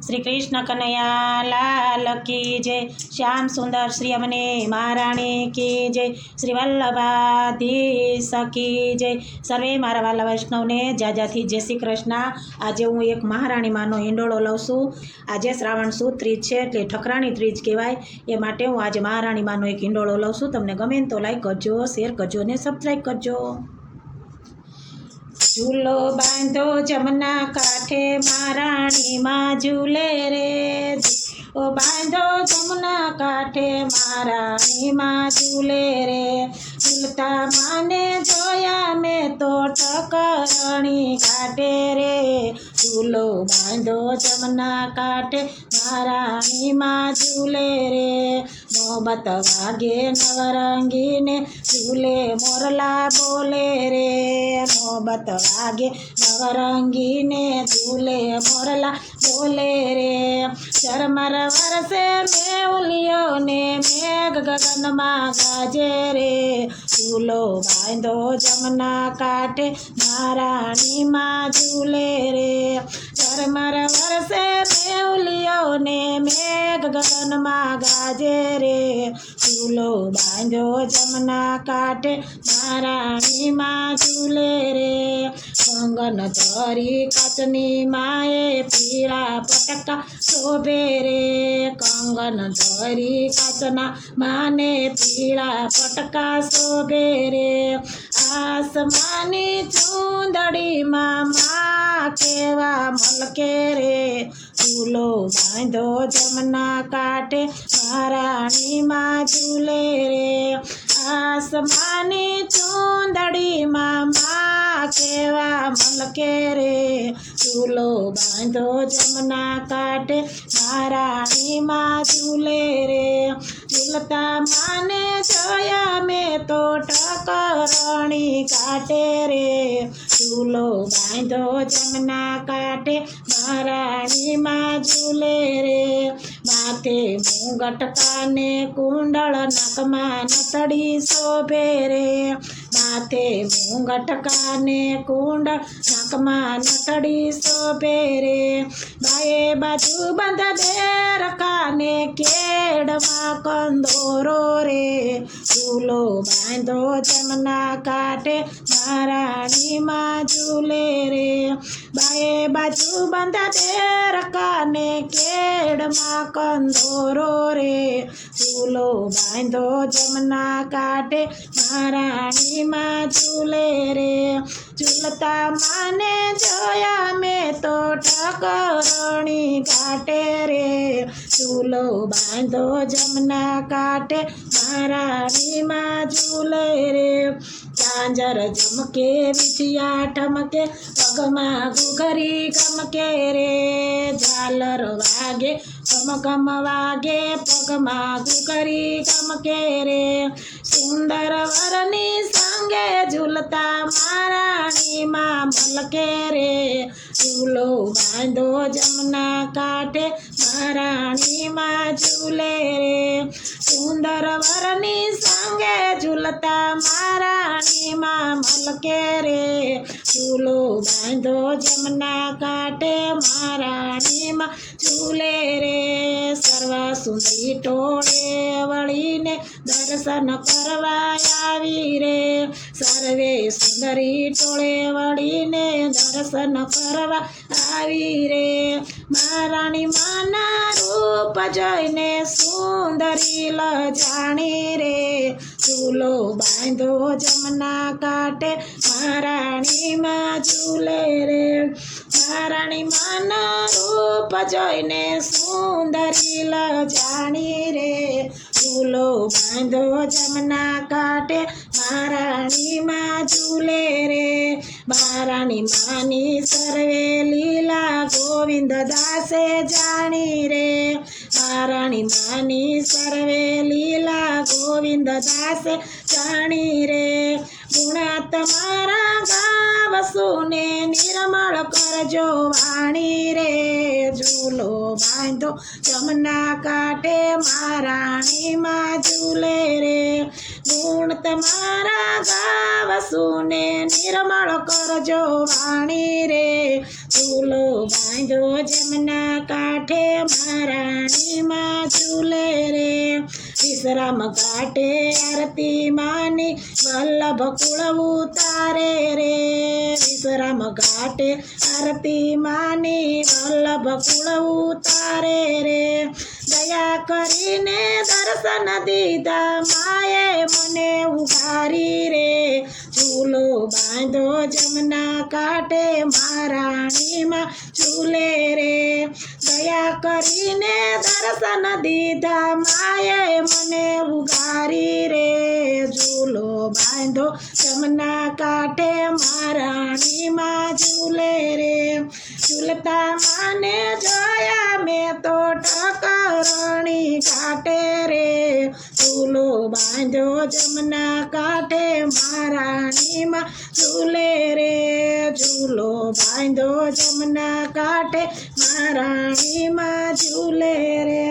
श्री कृष्ण कन्हैया लाल की जय। श्याम सुंदर श्री अमने महाराणी की जय। श्री वल्लभाधीश की जय। सर्वे मारा वाला वैष्णव ने जाजाथी जय श्री कृष्ण। आज हूँ एक महाराणी मानो हिंडोळो लઉં છું। આજે શ્રાવણ સુદ ત્રીજ છે એટલે ઠકરાણી ત્રીજ કહેવાય। એ માટે હું આજે મહારાણી માનો એક હિંડોળો લઉં છું। તમને ગમે તો લાઈક કરજો, શેર કરજો અને સબસ્ક્રાઈબ કરજો। झूलो बांधो जमुना काठे महाराणी माँ झूले रे। ओ बांधो जमुना काठे महाराणी माँ झूले रे। झूलता माने जोया में तो ठकराणी काटे रे। झूलो बांधो जमुना काठे महाराणी माँ झूले रे। मोहब्बत वागे नवरंगी ने झूले मोरला बोले रे। मोहब्बत वागे नवरंगी ने झूले मोरला बोले रे। चरमर वरसे मेहुलियों ने मेघ गगन माँ गाजे रे। झूलो बांधो जमुना काठे महाराणी माँ झूले रे। चरमर वरसे मेहुलियों ने मेघ गगन माँ गाजे रे। झूलो बांधो जमुना काठे महाराणी माँ झूले रे। कंगन धरी काचनी माए पीड़ा पटका शोभे रे। कंगन धरी काचना माने पीड़ा पटका शोभे रे। आसमानी चूंदड़ी माँ केवा मलके रे। झूलो बांधो जमुना काठे महाराणी माँ झूले रे। आसमानी चूंदड़ी माँ केवा मलके रे। झूलो बांधो जमुना काठे महाराणी माँ झूले रे। झूलता माने जोया में तो ठकराणी काटे रे। झूलो बांधो जमुना काठे महाराणी माँ झूले रे। माथे मुंगट काने कुंडल नकमा नथड़ी शोभे रे। माथे मुंगट काने कुंडल नकमा नथड़ी शोभे रे। बाए बाजू बंद बेर काने केड़मा कंदोरो रे। झूलो बांधो जमुना काठे महाराणी माँ झूले रे। बाए बाजू बंद बेर काने केड़मा कंदोरो रे। झूलो बांधो जमुना काठे महाराणी माँ झूले रे। झूलता माने जोया में तो ठकराणी काटे रे। झूलो बांधो जमुना काठे महाराणी माँ झूले रे। झांझर झमके बिछिया ठमके पगमा घुघरी गमके रे। झालर वागे गम गम वागे पगमा घुघरी गमके रे। सुंदर वरनी संगे झूलता महाराणी माँ मलके रे। झूलो बांधो जमुना काठे महाराणी माँ झूले रे। सुंदर वरनी संगे झूलता महाराणी माँ मलके रे। झूलो बांधो जमुना काठे महाराणी माँ झूले रे। सर्व सुंदरी टोळे वळीने दर्शन करवा आवी रे। सर्वे सुंदरी टोळे वळीने दर्शन करवा आवी रे। महाराणी माना रूप जोईने सुंदरी लजाणी रे। झूलो बांधो जमुना काठे महाराणी माँ झूले रे। महाराणी माना रूप जोईने सुंदरी लजाणी रे। झूलो बांधो जमुना काठे महाराणी माँ झूले रे। महाराणी मानी सर्वे लीला गोविंद दासे जानी रे। महाराणी मानी सर्वे लीला गोविंद दासे जानी रे। गुणात मारा गाव सुने निर्मल करजो वाणी रे। झूलो બાંધો જમના કાંઠે મહારાણીમાં ઝૂલે રે ગુણ તમારા ગાવશું ને નિર્મળ કરજો વાણી રે ઝૂલો બાંધો જમના કાંઠે મહારાણીમાં ઝૂલે રે વિશ્રામ ઘાટે આરતી માની વલ્લભ કુળ ઉતારે રે વિશ્રામ ઘાટે આરતી માની વલ્લભ કુળ ઉતારે રે દયા કરીને દર્શન દીધા માએ મને ઉઘારી રે ઝૂલો બાંધો જમના કાંઠે મહારાણીમાં ઝૂલે રે દયા કરીને દર્શન દીધા માએ મને ઉઘારી રે ઝૂલો બાંધો જમના કાંઠે મહારાણીમાં ઝૂલે રે ઝૂલતા માને જોયા મેં તો ઠકરણી કાંઠે રે ઝૂલો બાંધો જમના કાંઠે મહારાણીમાં ઝૂલે રે ઝૂલો બાંધો જમના કાંઠે મહારાણીમાં ઝૂલે રે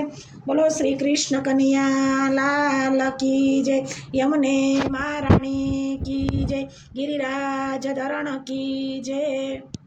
બોલો શ્રી કૃષ્ણ કનૈયા લાલ કી જય યમને મહારાણી કી જય ગિરિરાજ ધરણ કી જય